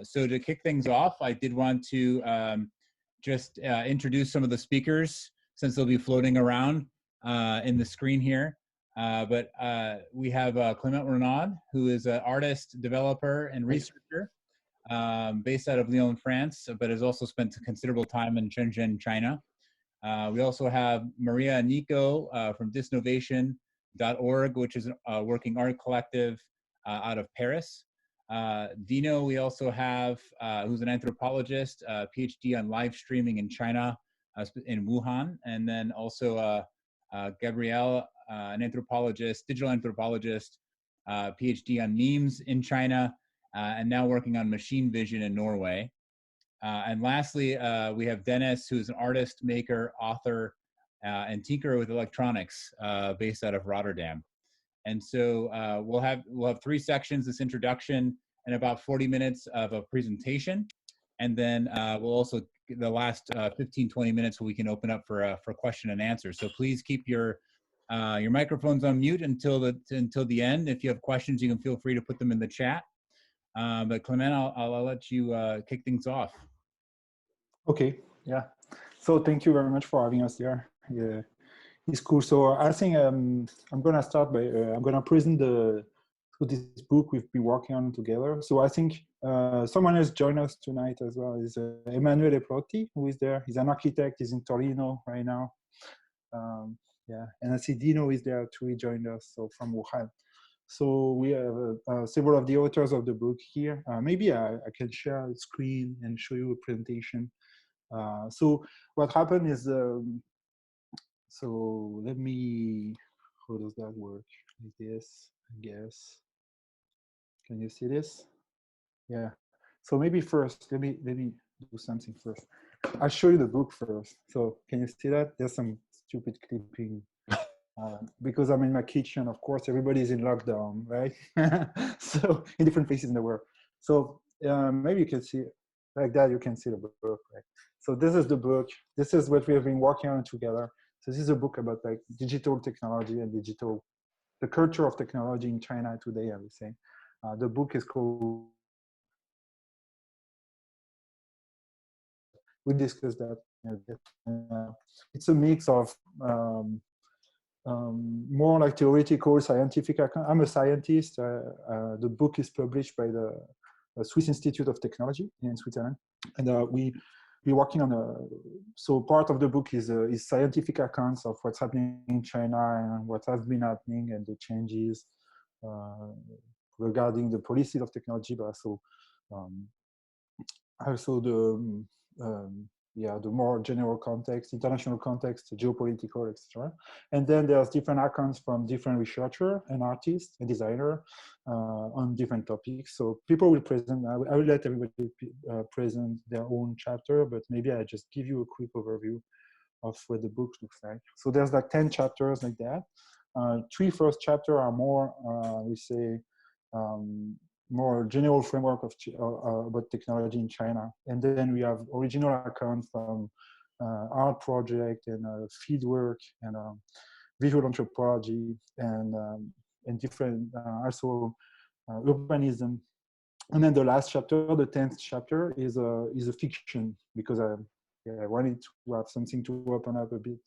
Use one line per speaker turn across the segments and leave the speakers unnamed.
So to kick things off, I did want to just introduce some of the speakers, since they'll be floating around in the screen here. But we have Clément Renaud, who is an artist, developer, and researcher based out of Lyon, France, but has also spent considerable time in Shenzhen, China. We also have Maria and Nico from disnovation.org, which is a working art collective out of Paris. Dino, we also have, who's an anthropologist, PhD on live streaming in China, in Wuhan. And then also Gabrielle, an anthropologist, digital anthropologist, PhD on memes in China, and now working on machine vision in Norway. And lastly, we have Dennis, who's an artist, maker, author, and tinkerer with electronics, based out of Rotterdam. And so we'll have 3 sections: this introduction and about 40 minutes of a presentation. And then we'll also, the last 15, 20 minutes, we can open up for question and answer. So please keep your microphones on mute until the end. If you have questions, you can feel free to put them in the chat. But Clément, I'll let you kick things off.
Okay, yeah. So thank you very much for having us here. Yeah, it's cool. So I think I'm gonna start by I'm gonna present this book we've been working on together. So I think someone has joined us tonight as well. Is Emanuele Protti, who is there. He's an architect. He's in Torino right now. Yeah, and I see Dino is there too. He joined us, so from Wuhan. So we have several of the authors of the book here. Maybe I can share a screen and show you a presentation. So what happened is, so let me, how does that work? Like this, I guess. Can you see this? Yeah. So maybe first, let me do something first. I'll show you the book first. So can you see that? There's some stupid clipping. Because I'm in my kitchen, of course, everybody's in lockdown, right? So in different places in the world. So maybe you can see like that, you can see the book, right? So this is the book. This is what we have been working on together. So this is a book about like digital technology and the culture of technology in China today, I would say. The book is called, we discussed that. It's a mix of more like theoretical scientific. I'm a scientist. The book is published by the Swiss Institute of Technology in Switzerland, and we're working on so part of the book is scientific accounts of what's happening in China and what has been happening and the changes regarding the policies of technology, but also the more general context, international context, geopolitical, etc. And then there's different accounts from different researchers and artists and designers on different topics. So people will present, I will let everybody present their own chapter, but maybe I just give you a quick overview of what the book looks like. So there's like 10 chapters like that. 3 first chapters are more, we say, more general framework of about technology in China, and then we have original accounts from art project and field work and visual anthropology and different also urbanism. And then the last chapter, the 10th chapter, is a fiction, because I wanted to have something to open up a bit.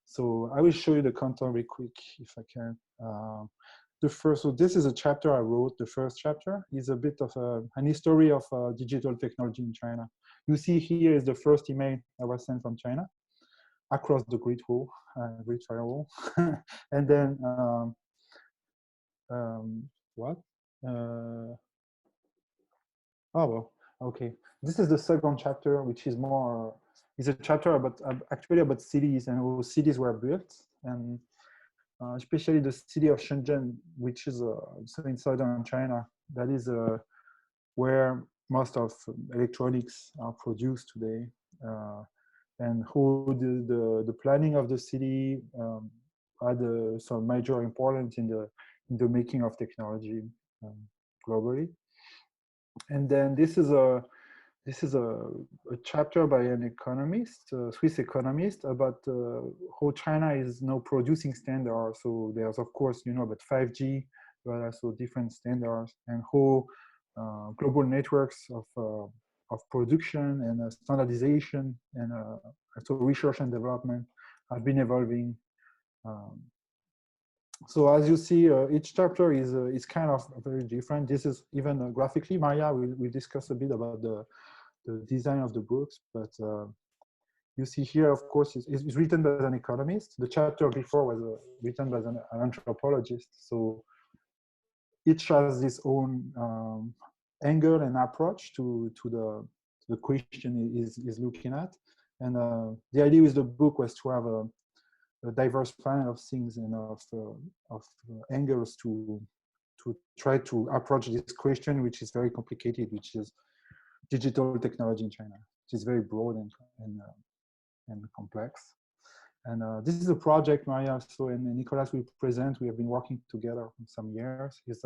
So I will show you the content real quick if I can. So this is a chapter I wrote. The first chapter is a bit of an history of digital technology in China. You see here is the first email that was sent from China across the Great Wall, Great Firewall. And then, what? Oh, well, okay. This is the second chapter, which is more, is a chapter about, actually about cities and how cities were built. And especially the city of Shenzhen, which is in southern China. That is where most of electronics are produced today, and how the planning of the city had some major importance in the making of technology globally. And then this is a chapter by an economist, a Swiss economist, about how China is now producing standards. So there's, of course, about 5G, but also different standards, and how global networks of production and standardization and also research and development have been evolving. So as you see, each chapter is kind of very different. This is even graphically. Maria will discuss a bit about the design of the books, but you see here, of course, it's written by an economist. The chapter before was written by an anthropologist. So each has its own angle and approach to the question is looking at. And the idea with the book was to have a diverse panel of things and of angles to try to approach this question, which is very complicated, which is digital technology in China, which is very broad and complex. And this is a project Maria also and Nicolas will present. We have been working together for some years. We've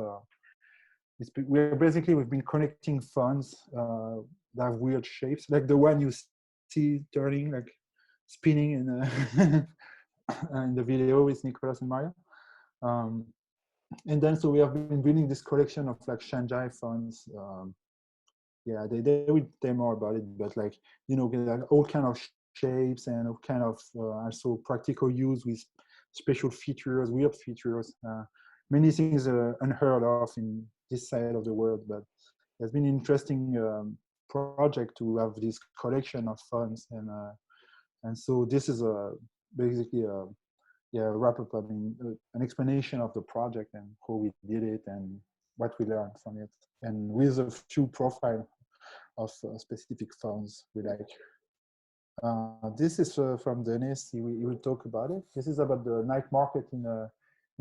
been connecting funds that have weird shapes, like the one you see turning, like spinning in in the video with Nicolas and Maria. And then so we have been building this collection of like Shanzhai funds. Yeah, they will tell more about it, but like, you know, like all kind of shapes and all kind of also practical use with special features, weird features, many things unheard of in this side of the world. But it's been an interesting project to have this collection of funds, and so this is basically wrap up. I mean, an explanation of the project and how we did it and what we learned from it, and with a few profile of specific funds we like. This is from Dennis. He will talk about it. This is about the night market in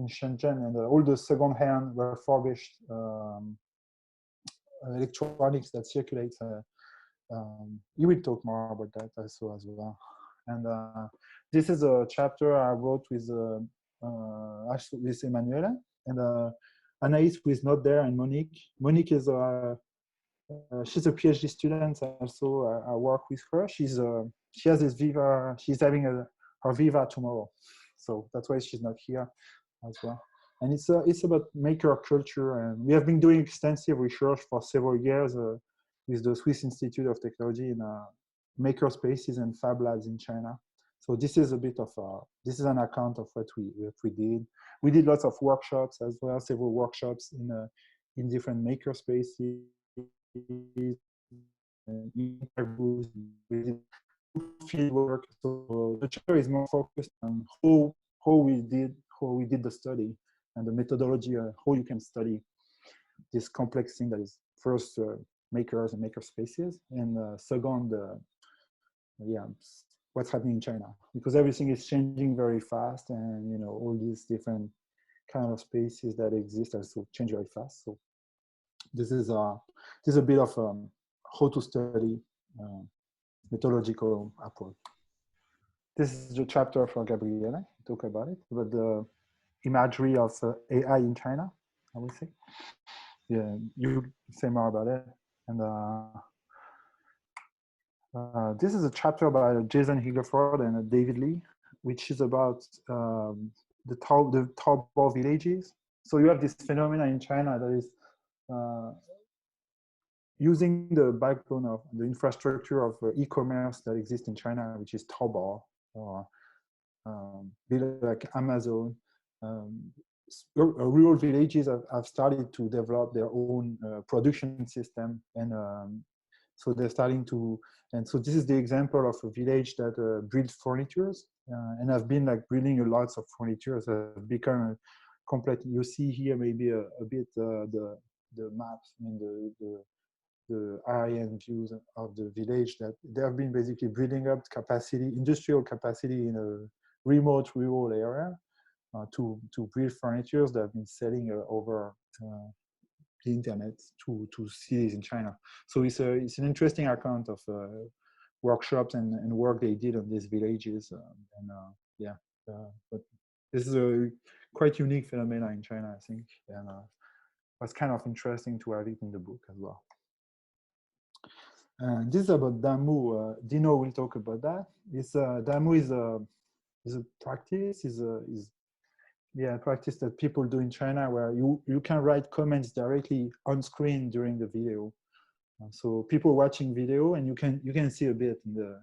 Shenzhen and all the second-hand refurbished electronics that circulates. He will talk more about that also as well. And this is a chapter I wrote with Emanuela and Anaïs, who is not there, and Monique. Monique is she's a PhD student. Also, I work with her. She has this Viva. She's having her Viva tomorrow, so that's why she's not here as well. And it's about maker culture, and we have been doing extensive research for several years with the Swiss Institute of Technology in maker spaces and fab labs in China. So this is a bit of this is an account of what we did. We did lots of workshops as well, several workshops in different maker spaces. Interviews, we did field work. So the chapter is more focused on how we did the study and the methodology, how you can study this complex thing that is first makers and maker spaces, and second, what's happening in China, because everything is changing very fast, and you know all these different kind of spaces that exist also change very fast. So this is a bit of how to study methodological approach. This is the chapter for Gabriele. Talk about it, about the imagery of AI in China, I would say. Yeah, you say more about it. And this is a chapter by Jason Higgleford and David Lee, which is about the Taobao villages. So you have this phenomenon in China that is using the backbone of the infrastructure of e-commerce that exists in China, which is Taobao, or like Amazon. Rural villages have started to develop their own production system, and so they're starting to. And so this is the example of a village that builds furnitures, and have been like building lots of furnitures. Have become complete. You see here maybe a bit the maps. I mean the aerial views of the village, that they have been basically building up capacity, industrial capacity in a remote rural area to build furniture that have been selling over the internet to cities in China. So it's an interesting account of workshops and work they did on these villages. But this is a quite unique phenomenon in China, I think, and was kind of interesting to have it in the book as well. And this is about Danmaku. Dino will talk about that. Danmaku is a practice. practice that people do in China, where you can write comments directly on screen during the video. So people watching video, and you can see a bit in the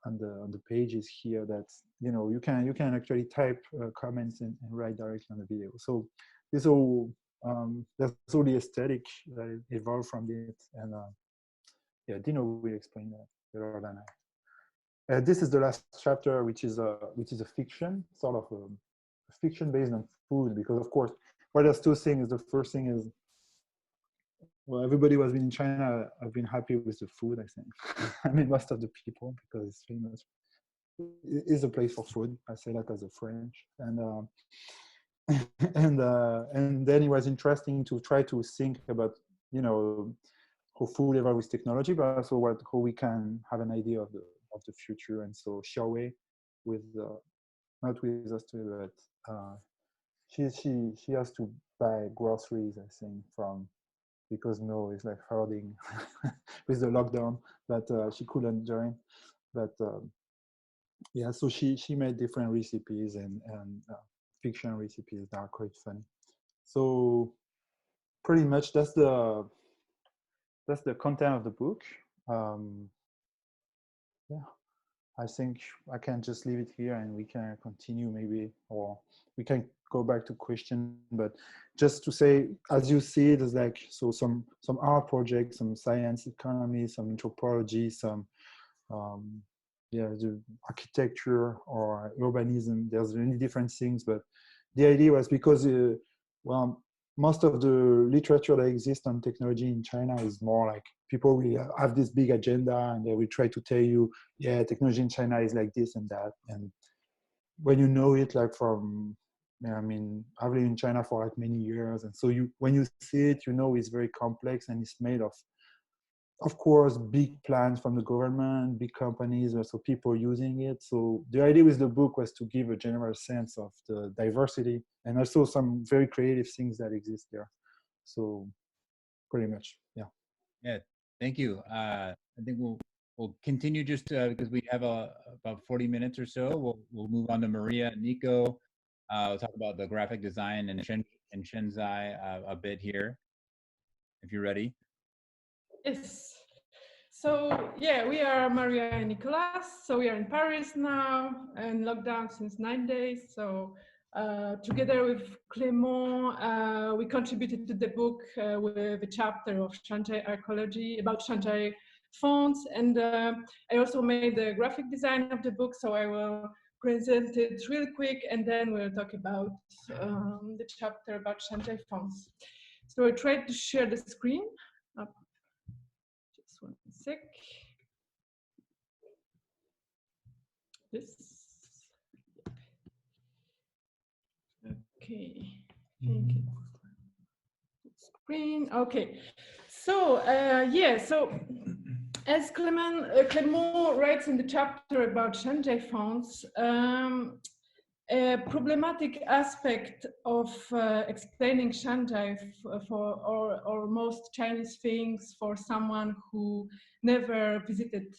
on the pages here that you can actually type comments and write directly on the video. So this all that's all the aesthetic that evolved from it, and Dino will explain that better than I. This is the last chapter, which is a fiction, sort of a fiction based on food, because of course, well, there's two things. The first thing is, well, everybody who has been in China have been happy with the food, I think. I mean, most of the people, because it's famous. It is a place for food. I say that as a French, and and then it was interesting to try to think about how food evolves with technology, but also how we can have an idea of the future. And so Xiaowei, with not with us today, but she has to buy groceries, I think, because it's like hurting with the lockdown, but she couldn't join. But yeah, so she made different recipes and fiction recipes that are quite funny. So pretty much that's the content of the book. Yeah, I think I can just leave it here and we can continue maybe, or we can go back to question. But just to say, as you see, there's like some art projects, some science, economy, some anthropology, some the architecture or urbanism. There's many different things, but the idea was because well, most of the literature that exists on technology in China is more like people will have this big agenda and they will try to tell you, yeah, technology in China is like this and that. And when you know it, like from, I mean, I've lived in China for like many years. And so when you see it, it's very complex and it's made of course, big plans from the government, big companies, also people using it. So the idea with the book was to give a general sense of the diversity and also some very creative things that exist there. So pretty much, yeah.
Yeah, thank you. I think we'll continue just because we have about 40 minutes or so. We'll move on to Maria and Nico. We'll talk about the graphic design and Shanzhai a bit here, if you're ready.
Yes. So yeah, we are Maria and Nicolas. So we are in Paris now and locked down since 9 days. So together with Clément, we contributed to the book with a chapter of Shanzhai archaeology about Shanzhai fonts. And I also made the graphic design of the book. So I will present it really quick and then we'll talk about the chapter about Shanzhai fonts. So I tried to share the screen. Just one sec. This. Okay. Screen. Okay. So yeah. So as Clément writes in the chapter about Shanzhai fonts, a problematic aspect of explaining Shanzhai or most Chinese things for someone who never visited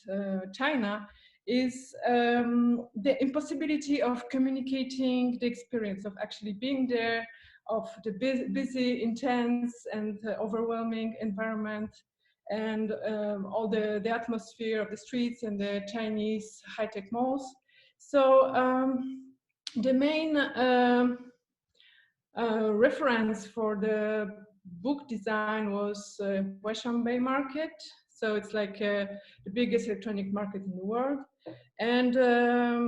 China is the impossibility of communicating the experience of actually being there, of the busy, intense, and overwhelming environment, and all the atmosphere of the streets and the Chinese high-tech malls. So the main reference for the book design was Shanzhai market. So it's like the biggest electronic market in the world. And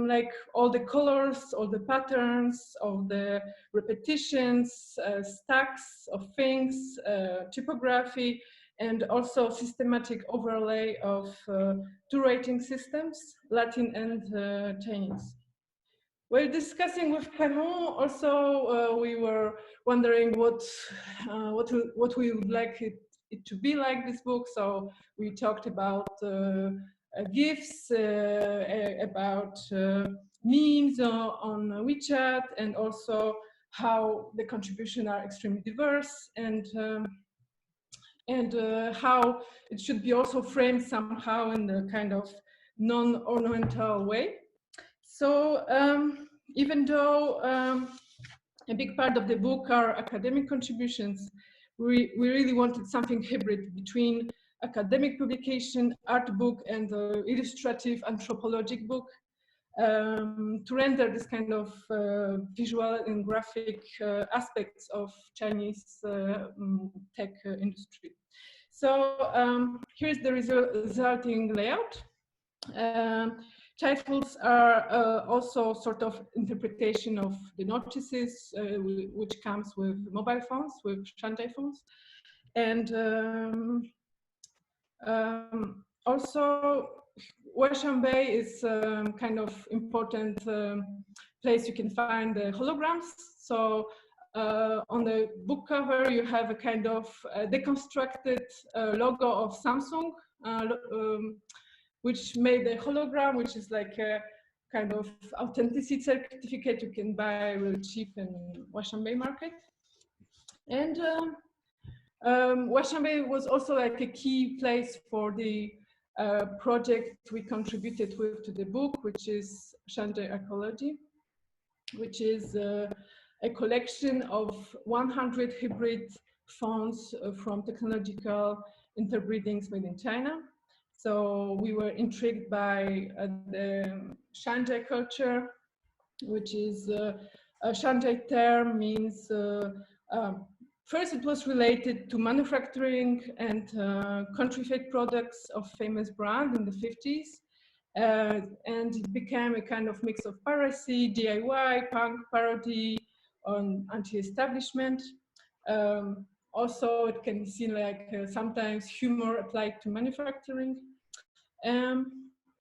like all the colors, all the patterns, all the repetitions, stacks of things, typography, and also systematic overlay of two writing systems, Latin and Chinese. While discussing with Clément, also we were wondering what we would like it to be like, this book. So we talked about GIFs, about memes on WeChat, and also how the contributions are extremely diverse, and how it should be also framed somehow in a kind of non-ornamental way. So even though a big part of the book are academic contributions, we really wanted something hybrid between academic publication, art book, and illustrative anthropologic book, to render this kind of visual and graphic aspects of Chinese tech industry. So here's the resulting layout. Titles are also sort of interpretation of the notices, which comes with mobile phones, with Shanzhai phones. And also, Shanzhai is kind of important place you can find the holograms. So on the book cover, you have a kind of deconstructed logo of Samsung, which made a hologram, which is like a kind of authenticity certificate you can buy really cheap in Shanzhai market. And Shanzhai was also like a key place for the project we contributed with to the book, which is Shanzhai Ecology, which is a collection of 100 hybrid fonts from technological interbreedings made in China. So we were intrigued by the Shanzhai culture, which is a Shanzhai term means first it was related to manufacturing and counterfeit products of famous brand in the 50s. And it became a kind of mix of piracy, DIY, punk, parody, on anti-establishment. Also, it can be seen like sometimes humor applied to manufacturing.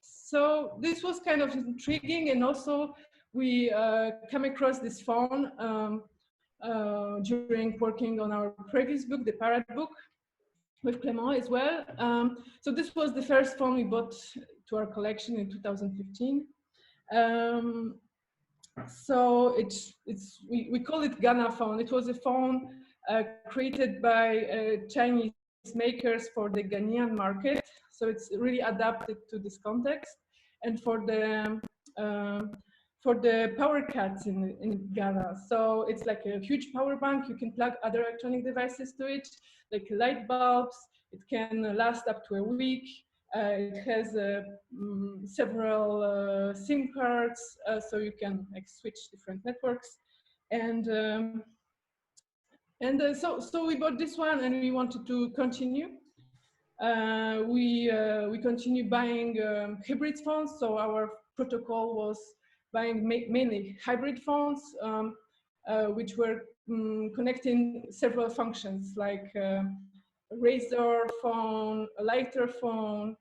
So this was kind of intriguing, and also we came across this phone during working on our previous book, the Parrot book, with Clément as well. So this was the first phone we bought to our collection in 2015. So we call it Ghana phone. It was a phone created by Chinese makers for the Ghanaian market. So it's really adapted to this context. And for the power cuts in Ghana. So it's like a huge power bank. You can plug other electronic devices to it, like light bulbs. It can last up to a week. It has several SIM cards, so you can like switch different networks. And so we bought this one, and we wanted to continue. We continue buying hybrid phones. So our protocol was buying mainly hybrid phones, which were connecting several functions like a razor phone, a lighter phone,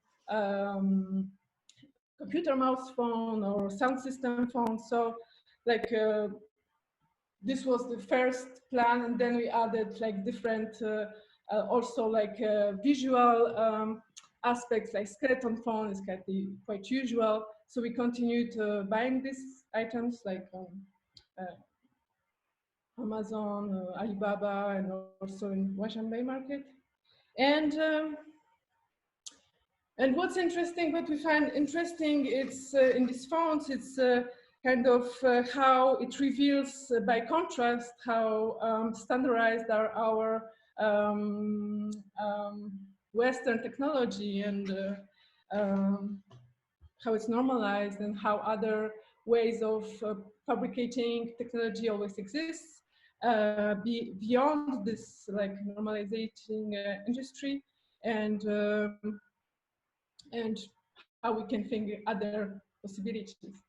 computer mouse phone, or sound system phone. So like this was the first plan, and then we added like different also like visual aspects, like skeleton phone is quite usual. So we continued buying these items like Amazon, Alibaba, and also in Shanzhai market. And what's interesting, what we find interesting, it's in these phones, it's kind of how it reveals by contrast how standardized are our Western technology, and how it's normalized, and how other ways of fabricating technology always exists beyond this like normalizing industry, and how we can think other possibilities.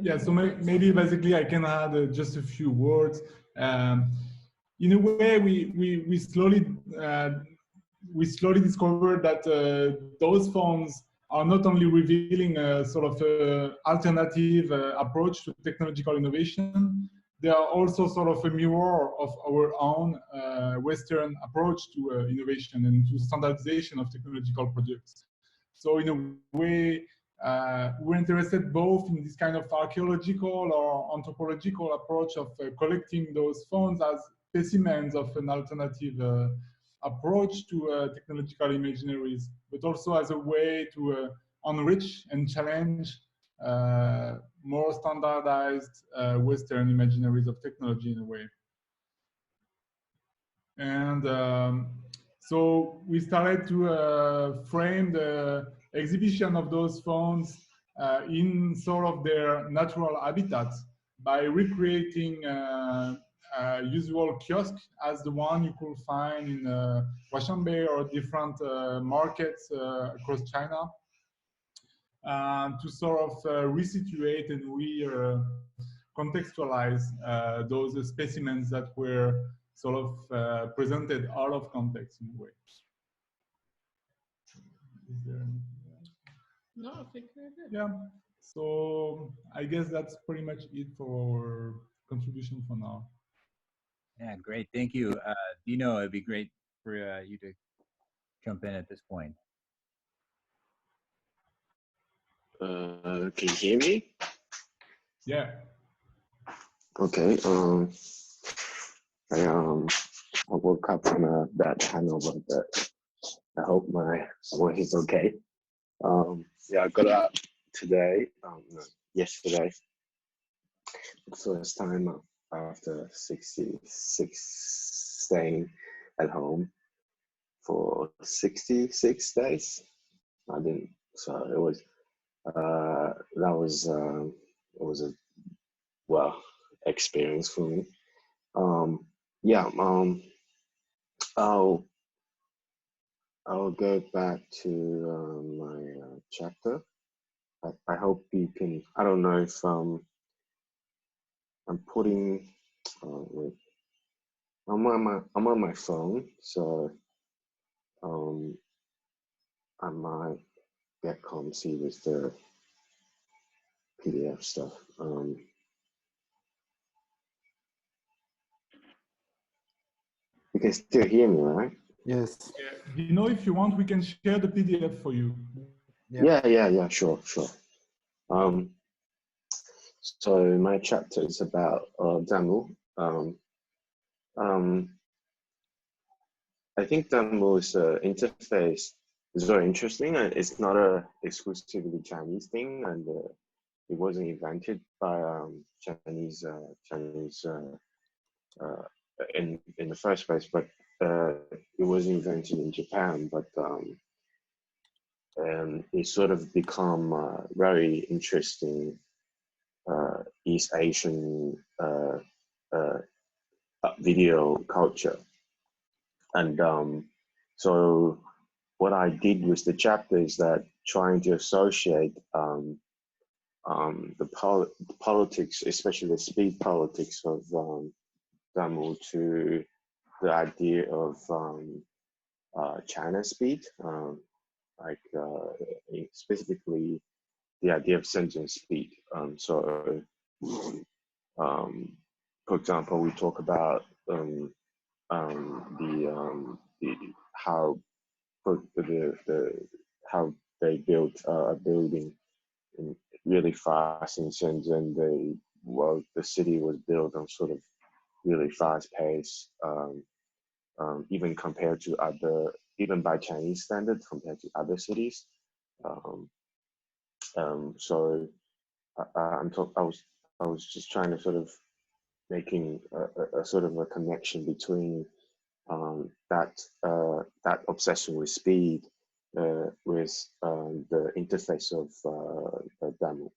Yeah, so maybe basically I can add just a few words. In a way, we slowly discovered that those phones are not only revealing a sort of alternative approach to technological innovation, they are also sort of a mirror of our own Western approach to innovation and to standardization of technological projects. So in a way, we're interested both in this kind of archaeological or anthropological approach of collecting those phones as specimens of an alternative approach to technological imaginaries, but also as a way to enrich and challenge more standardized Western imaginaries of technology in a way. And so we started to frame the exhibition of those phones in sort of their natural habitats by recreating usual kiosk as the one you could find in Washanbei or different markets across China, to sort of resituate and contextualize those specimens that were sort of presented out of context in a way. Is there anything else?
No, I think we're good.
Yeah. So I guess that's pretty much it for our contribution for now.
Yeah, great. Thank you. Dino, it'd be great for you to jump in at this point.
Can you hear me?
Yeah.
Okay. I woke up from a bad hangover, but I hope my voice is okay. Yeah, I got up today, no, yesterday, the first time after 66 staying at home for 66 days. I didn't, so it was, it was a, well, experience for me. Yeah, I'll go back to my chapter. I hope you can. I don't know if I'm putting. Wait, I'm on my phone, so I might get clumsy with the PDF stuff. You can still hear me, right?
Yes.
Yeah. You know, if you want, we can share the PDF for you.
Yeah. Sure. So my chapter is about Danmaku. I think Danmaku's interface is very interesting. It's not a exclusively Chinese thing, and it wasn't invented by Chinese in the first place, but it was invented in Japan. But it sort of become very interesting East Asian video culture. And so what I did with the chapter is that trying to associate the politics, especially the speed politics of Danmaku, to the idea of China speed, like specifically the idea of Shenzhen speed. So, for example, we talk about how they built a building really fast in Shenzhen. The city was built on sort of really fast pace, even compared to even by Chinese standard compared to other cities. So I was just trying to sort of making a sort of a connection between that obsession with speed with the interface of Danmaku.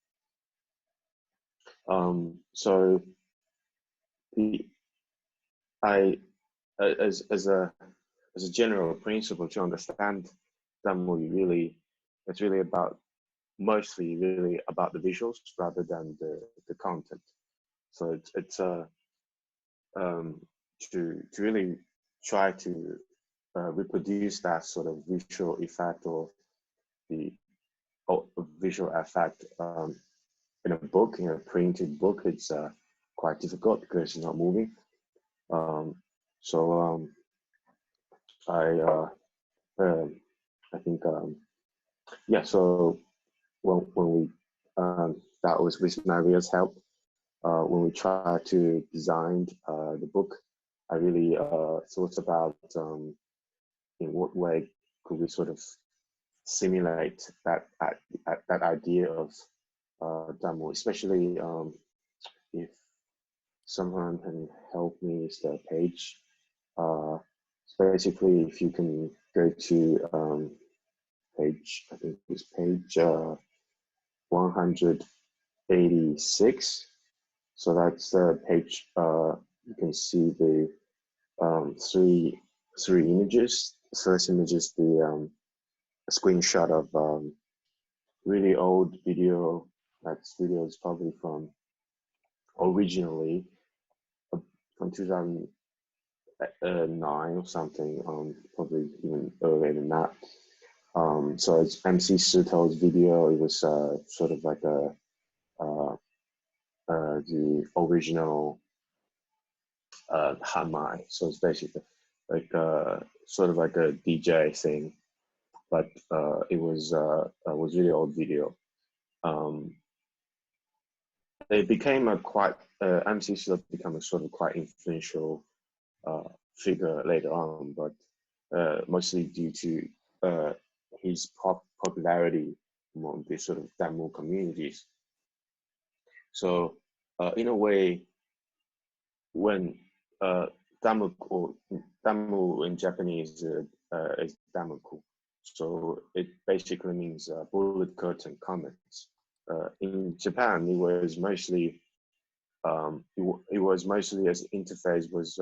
So as a general principle to understand Danmaku, it's really mostly about the visuals rather than the content. So it's to really try to reproduce that sort of visual effect or the visual effect in a book, in a printed book. It's quite difficult because it's not moving. I think yeah. So when we that was with Maria's help. When we tried to design the book, I really thought about in what way could we sort of simulate that idea of Danmaku, especially if someone can help me with the page. Basically, if you can go to page, I think it's page 186. So that's the page. You can see the three images. The first image is the screenshot of really old video. That video is probably from originally from 2009 or something, probably even earlier than that. So it's MC Sito's video. It was sort of like the original Hanmai. So it's basically like sort of like a DJ thing, but it was really old video. It became a quite MC Sito became a sort of quite influential figure later on, but mostly due to his popularity among the sort of Danmaku communities. So in a way, when Danmaku in Japanese is Danmaku, so it basically means bullet curtain comments. In Japan, it was mostly as interface was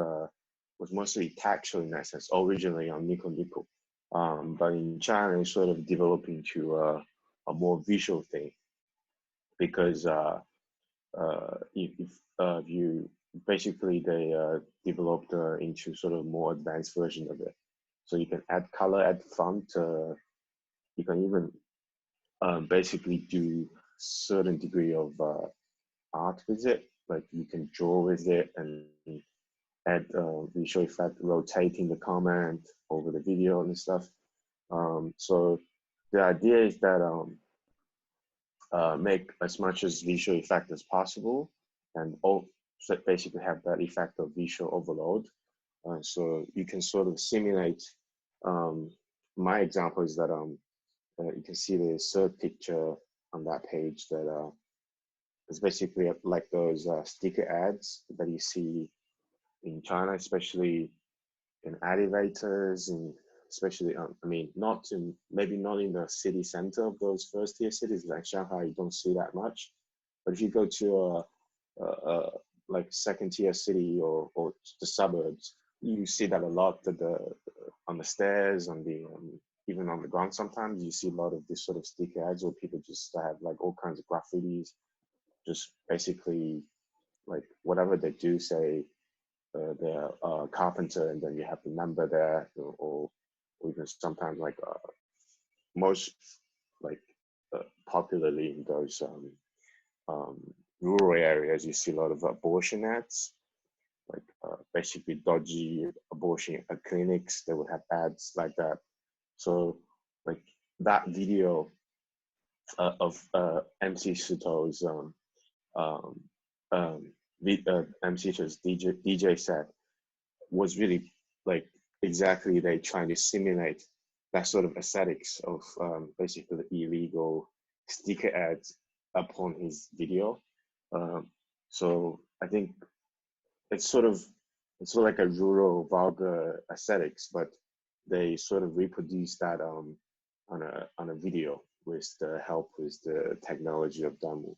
mostly tactile in essence, originally on Nico Nico. But in China, it's sort of developing to a more visual thing, because if you basically they developed into sort of more advanced version of it. So you can add color at the front. You can even basically do certain degree of art with it. Like you can draw with it and add visual effect, rotating the comment over the video and stuff. So the idea is that make as much as visual effect as possible, and so basically have that effect of visual overload. So you can sort of simulate. My example is that you can see the third picture on that page that is basically like those sticker ads that you see in China, especially in elevators, and especially I mean, maybe not in the city center of those first tier cities like Shanghai. You don't see that much, but if you go to a like second tier city or the suburbs, you see that a lot. On the stairs, on the even on the ground, sometimes you see a lot of this sort of sticker ads where people just have like all kinds of graffitis, just basically like whatever they do, say they're a carpenter, and then you have the number there, or even sometimes like most like popularly in those rural areas, you see a lot of abortion ads, like basically dodgy abortion clinics. They would have ads like that. So like that video of MC Sito's MC Sito's DJ set was really like exactly they trying to simulate that sort of aesthetics of basically the illegal sticker ads upon his video. So I think it's sort of like a rural vulgar aesthetics, but they sort of reproduce that on a video with the help with the technology of Danmaku.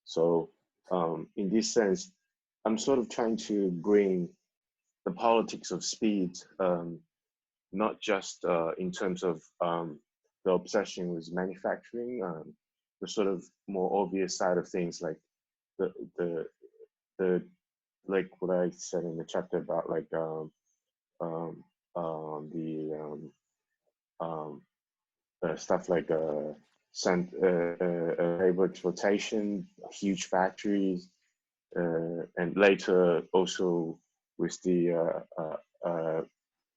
So in this sense, I'm sort of trying to bring the politics of speed, not just in terms of the obsession with manufacturing, the sort of more obvious side of things, like the like what I said in the chapter about like stuff like labor exploitation, huge factories, and later also with the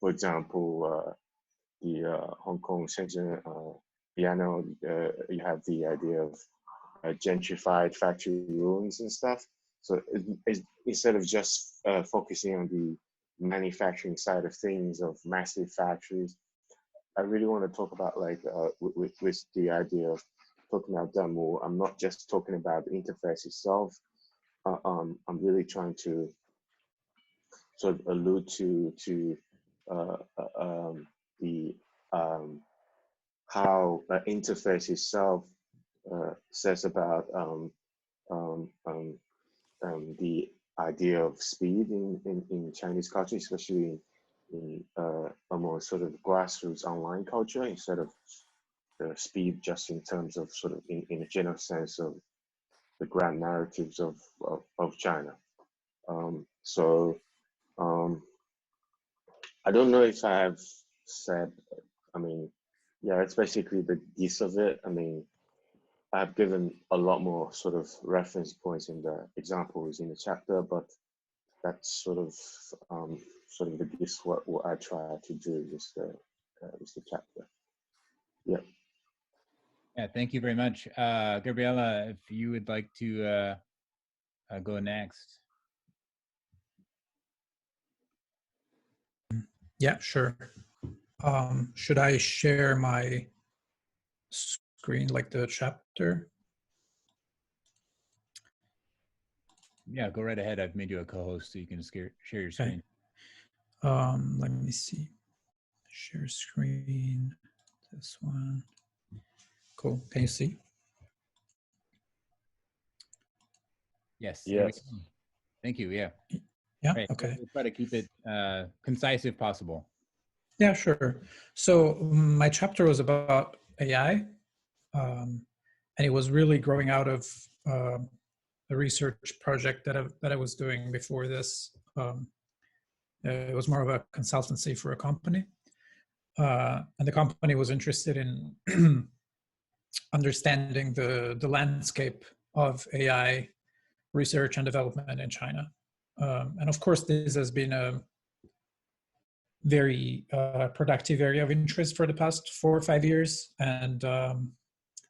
for example the Hong Kong Shenzhen piano, you have the idea of gentrified factory ruins and stuff. So instead of just focusing on the manufacturing side of things of massive factories, I really want to talk about like with the idea of talking about demo, I'm not just talking about the interface itself. I'm really trying to sort of allude to the how the interface itself says about the idea of speed in Chinese culture, especially in a more sort of grassroots online culture, instead of the speed just in terms of sort of in a general sense of the grand narratives of China. I don't know if I have said, I mean, yeah, it's basically the gist of it. I mean, I've given a lot more sort of reference points in the examples in the chapter, but that's sort of the gist what I try to do with the chapter. Yeah.
Yeah, thank you very much. Gabriela, if you would like to go next.
Yeah, sure. Should I share my screen, like the chapter?
Yeah, go right ahead. I've made you a co-host so you can share your screen.
Okay. Let me see. Share screen. This one. Cool. Can you see?
Yes.
Yes.
Thank you. Yeah.
Yeah.
Right.
Okay.
We'll try to keep it concise if possible.
Yeah, sure. So my chapter was about AI, and it was really growing out of a research project that I was doing before this. It was more of a consultancy for a company, and the company was interested in understanding the landscape of AI research and development in China. And of course, this has been a very productive area of interest for the past 4 or 5 years. And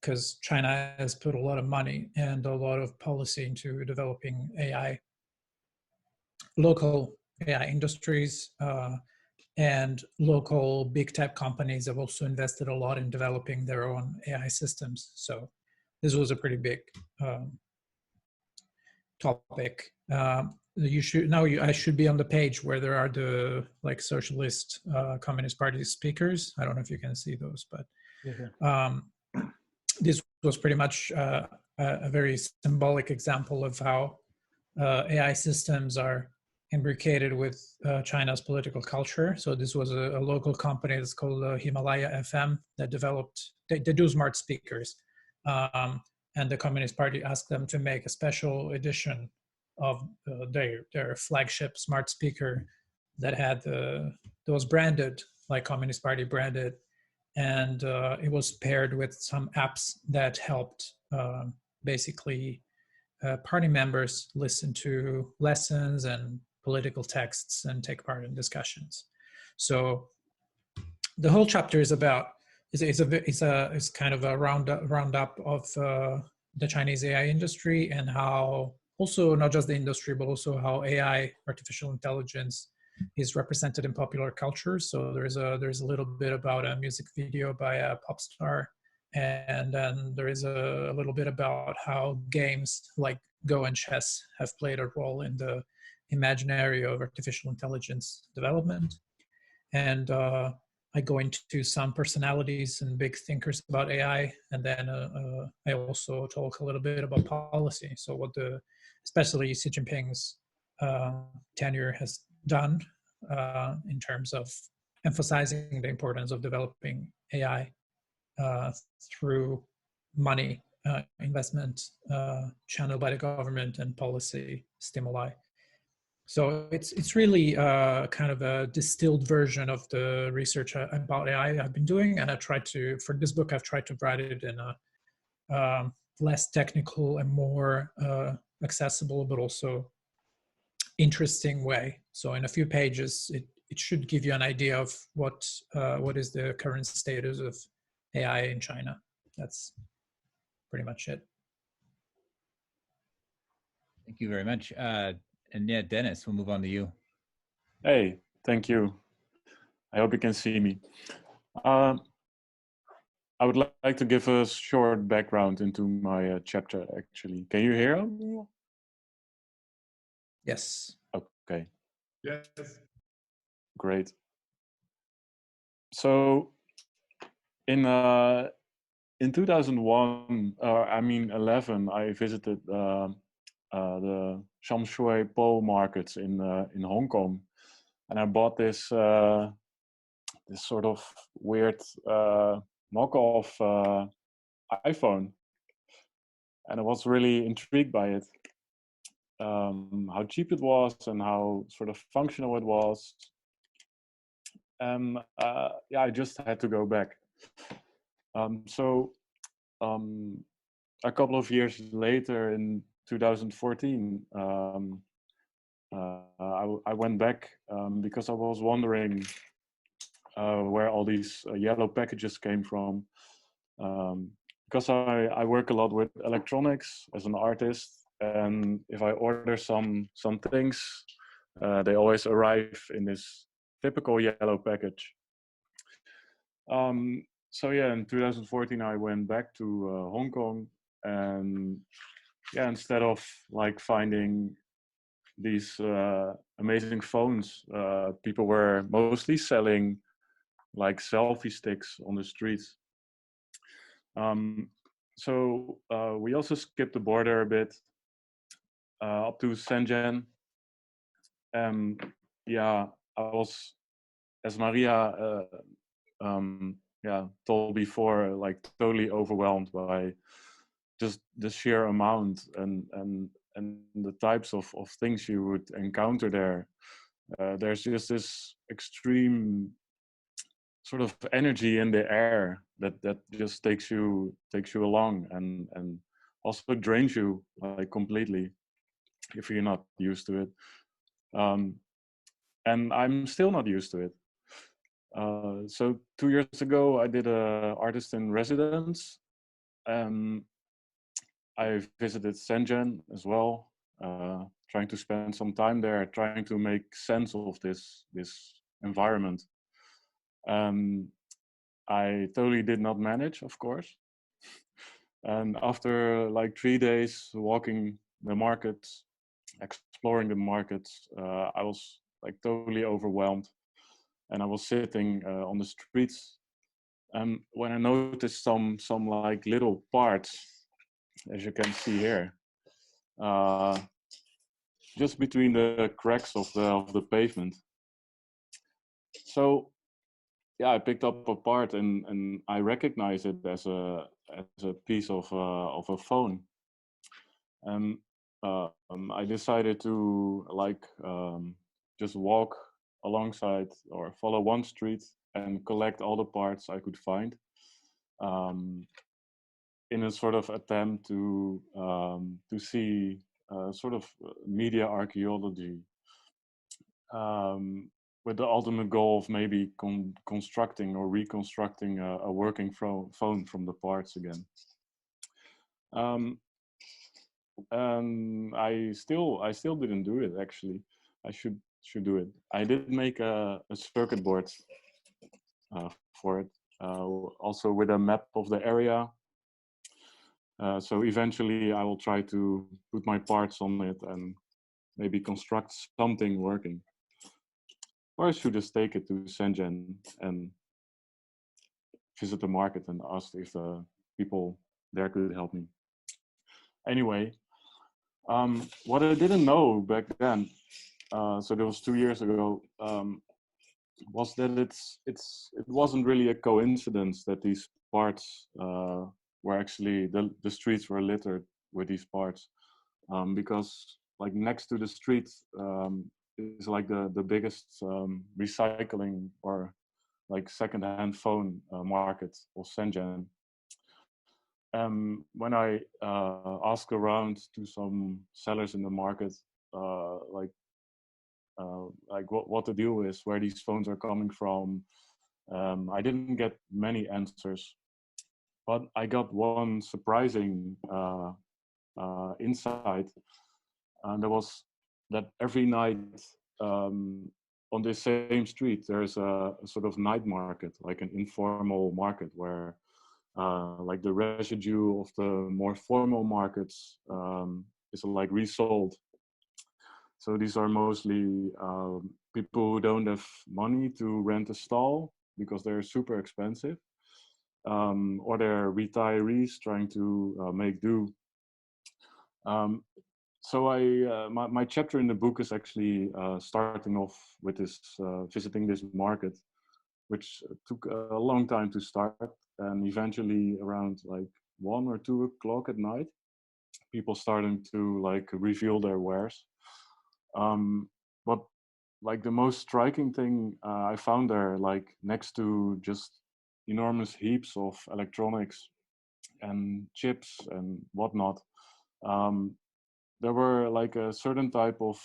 because China has put a lot of money and a lot of policy into developing AI, local AI industries, and local big tech companies have also invested a lot in developing their own AI systems. So this was a pretty big topic. I should be on the page where there are the like socialist Communist Party speakers. I don't know if you can see those, but this was pretty much a very symbolic example of how AI systems are imbricated with China's political culture. So this was a local company that's called Himalaya FM that developed, they do smart speakers. And the Communist Party asked them to make a special edition of their flagship smart speaker that had that was branded like Communist Party branded, and it was paired with some apps that helped basically party members listen to lessons and political texts and take part in discussions. So the whole chapter is about is kind of a roundup of the Chinese AI industry, and how also not just the industry but also how AI, artificial intelligence, is represented in popular culture. So there's a little bit about a music video by a pop star, and then there is a little bit about how games like Go and chess have played a role in the imaginary of artificial intelligence development. And I go into some personalities and big thinkers about AI, and then I also talk a little bit about policy. So what especially Xi Jinping's tenure has done in terms of emphasizing the importance of developing AI through money investment channeled by the government and policy stimuli. So it's really kind of a distilled version of the research about AI I've been doing, and for this book I've tried to write it in a less technical and more accessible but also interesting way. So in a few pages it should give you an idea of what is the current status of AI in China. That's pretty much it.
Thank you very much. And yeah, Dennis, we'll move on to you.
Hey, thank you. I hope you can see me. I would like to give a short background into my chapter, actually. Can you hear me?
Yes.
Okay,
Yes.
great. So in 2001, I mean 11, I visited the Shanzhai pole markets in Hong Kong, and I bought this this sort of weird knockoff iPhone, and I was really intrigued by it, how cheap it was and how sort of functional it was. Yeah, I just had to go back. So a couple of years later, in 2014, I went back because I was wondering where all these yellow packages came from. Because I work a lot with electronics as an artist, and if I order some things, they always arrive in this typical yellow package. So yeah, in 2014 I went back to Hong Kong, and yeah, instead of like finding these amazing phones, people were mostly selling like selfie sticks on the streets. So we also skipped the border a bit up to Shenzhen. Yeah, I was, as Maria yeah, told before, like totally overwhelmed by just the sheer amount and the types of things you would encounter there. There's just this extreme sort of energy in the air that just takes you along and also drains you like completely if you're not used to it. And I'm still not used to it. So 2 years ago, I did a artist in residence. I visited Shenzhen as well, trying to spend some time there, trying to make sense of this environment. I totally did not manage, of course. And after like 3 days walking the markets, exploring the markets, I was like totally overwhelmed. And I was sitting on the streets. And when I noticed some like little parts, as you can see here, just between the cracks of the pavement. So yeah, I picked up a part and I recognized it as a piece of a phone. And I decided to like just walk alongside or follow one street and collect all the parts I could find, in a sort of attempt to see sort of media archaeology, with the ultimate goal of maybe constructing or reconstructing a working phone from the parts again. And I still didn't do it, actually. I should do it. I did make a circuit board for it, also with a map of the area. So eventually I will try to put my parts on it and maybe construct something working. Or I should just take it to Shenzhen and visit the market and ask if the people there could help me. Anyway, what I didn't know back then, so that was 2 years ago, was that it wasn't really a coincidence that these parts were actually, the streets were littered with these parts, because like next to the street is like the biggest recycling or like second-hand phone market of Shenzhen. When I asked around to some sellers in the market, like what the deal is, where these phones are coming from, I didn't get many answers, but I got one surprising insight, and that was that every night on this same street there's a sort of night market, like an informal market where like the residue of the more formal markets is like resold. So these are mostly people who don't have money to rent a stall because they're super expensive, or they're retirees trying to make do. So my chapter in the book is actually starting off with this visiting this market, which took a long time to start, and eventually around like 1 or 2 o'clock at night, people starting to like reveal their wares. But like the most striking thing I found there, like next to just enormous heaps of electronics and chips and whatnot, there were like a certain type of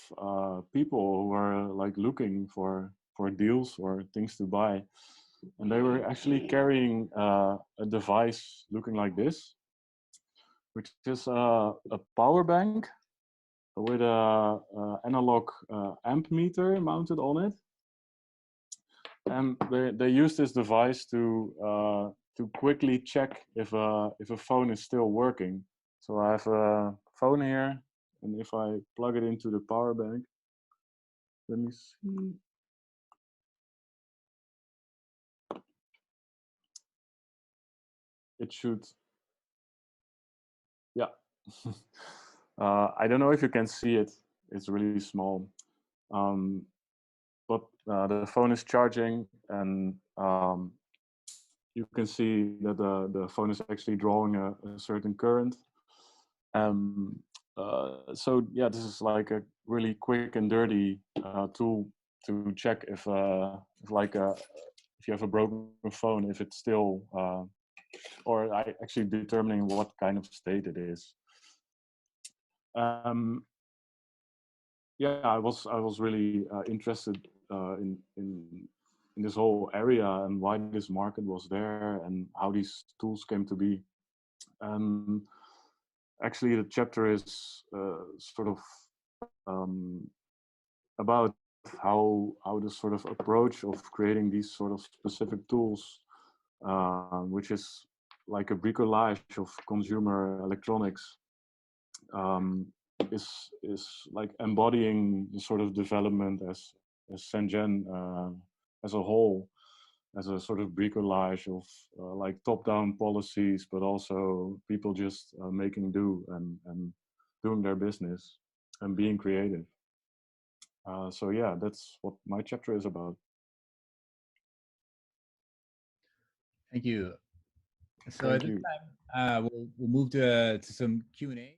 people who were like looking for deals or things to buy, and they were actually carrying a device looking like this, which is a power bank with a analog amp meter mounted on it, and they use this device to quickly check if a phone is still working. So I have a phone here, and if I plug it into the power bank, let me see. It should, yeah. I don't know if you can see it. It's really small. But the phone is charging, and you can see that the phone is actually drawing a certain current. So yeah, this is like a really quick and dirty tool to check if you have a broken phone, if it's still, or actually determining what kind of state it is. Yeah, I was really interested in this whole area and why this market was there and how these tools came to be. Actually, the chapter is sort of about how this sort of approach of creating these sort of specific tools, which is like a bricolage of consumer electronics, is like embodying the sort of development as Shenzhen as a whole, as a sort of bricolage of like top-down policies, but also people just making do and doing their business and being creative. So yeah, that's what my chapter is about.
Thank you. So
Thank
at this
you.
time, we'll move to some Q&A.